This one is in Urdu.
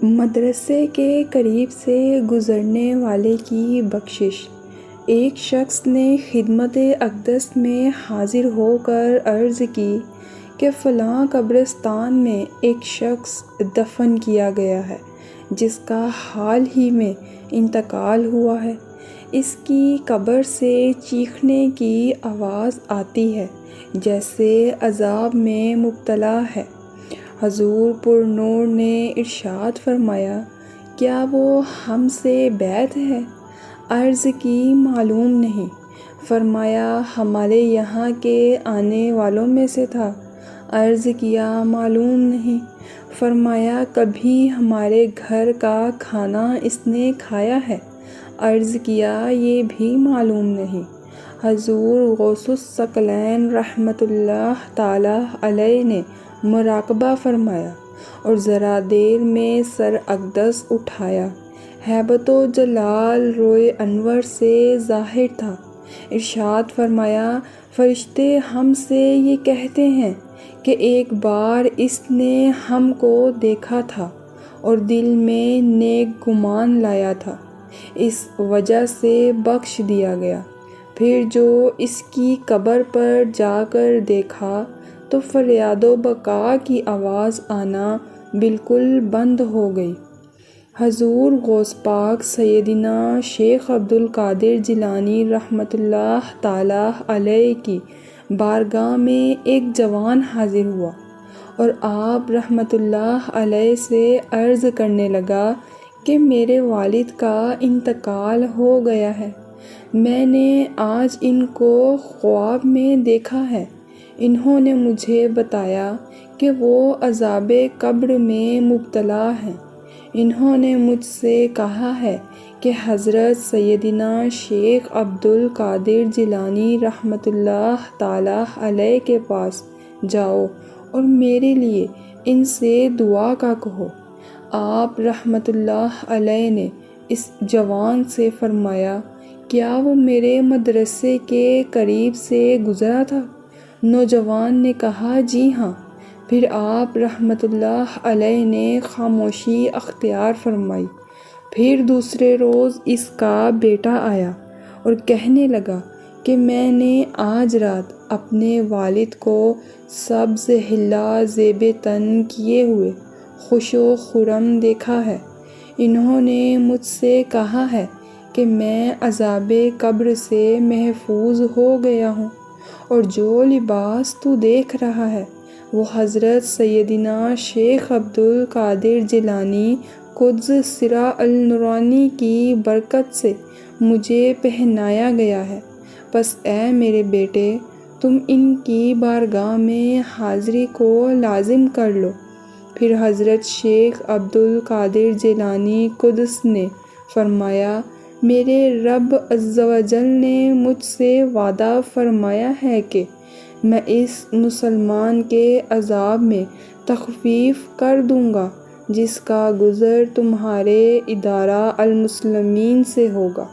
مدرسے کے قریب سے گزرنے والے کی بخشش۔ ایک شخص نے خدمت اقدس میں حاضر ہو کر عرض کی کہ فلاں قبرستان میں ایک شخص دفن کیا گیا ہے جس کا حال ہی میں انتقال ہوا ہے۔ اس کی قبر سے چیخنے کی آواز آتی ہے جیسے عذاب میں مبتلا ہے۔ حضور پر نور نے ارشاد فرمایا، کیا وہ ہم سے بعید ہے؟ عرض کی معلوم نہیں۔ فرمایا ہمارے یہاں کے آنے والوں میں سے تھا۔ عرض کیا معلوم نہیں۔ فرمایا کبھی ہمارے گھر کا کھانا اس نے کھایا ہے؟ عرض کیا یہ بھی معلوم نہیں۔ حضور غوث الثقلین رحمۃ اللہ تعالی علیہ نے مراقبہ فرمایا اور ذرا دیر میں سر اقدس اٹھایا۔ ہیبت و جلال روئے انور سے ظاہر تھا۔ ارشاد فرمایا فرشتے ہم سے یہ کہتے ہیں کہ ایک بار اس نے ہم کو دیکھا تھا اور دل میں نیک گمان لایا تھا، اس وجہ سے بخش دیا گیا۔ پھر جو اس کی قبر پر جا کر دیکھا تو فریاد و بکا کی آواز آنا بالکل بند ہو گئی۔ حضور غوث پاک سیدنا شیخ عبد القادر جیلانی رحمۃ اللہ تعالی علیہ کی بارگاہ میں ایک جوان حاضر ہوا اور آپ رحمۃ اللہ علیہ سے عرض کرنے لگا کہ میرے والد کا انتقال ہو گیا ہے، میں نے آج ان کو خواب میں دیکھا ہے۔ انہوں نے مجھے بتایا کہ وہ عذاب قبر میں مبتلا ہیں۔ انہوں نے مجھ سے کہا ہے کہ حضرت سیدنا شیخ عبد القادر جیلانی رحمۃ اللہ تعالی علیہ کے پاس جاؤ اور میرے لیے ان سے دعا کا کہو۔ آپ رحمۃ اللہ علیہ نے اس جوان سے فرمایا، کیا وہ میرے مدرسے کے قریب سے گزرا تھا؟ نوجوان نے کہا جی ہاں۔ پھر آپ رحمۃ اللہ علیہ نے خاموشی اختیار فرمائی۔ پھر دوسرے روز اس کا بیٹا آیا اور کہنے لگا کہ میں نے آج رات اپنے والد کو سبز حلہ زیب تن کیے ہوئے خوش و خرم دیکھا ہے۔ انہوں نے مجھ سے کہا ہے کہ میں عذاب قبر سے محفوظ ہو گیا ہوں، اور جو لباس تو دیکھ رہا ہے وہ حضرت سیدنا شیخ عبد القادر جیلانی قدس سرہ النورانی کی برکت سے مجھے پہنایا گیا ہے۔ پس اے میرے بیٹے، تم ان کی بارگاہ میں حاضری کو لازم کر لو۔ پھر حضرت شیخ عبد القادر جیلانی قدس نے فرمایا، میرے رب عز و جل نے مجھ سے وعدہ فرمایا ہے کہ میں اس مسلمان کے عذاب میں تخفیف کر دوں گا جس کا گزر تمہارے ادارہ المسلمین سے ہوگا۔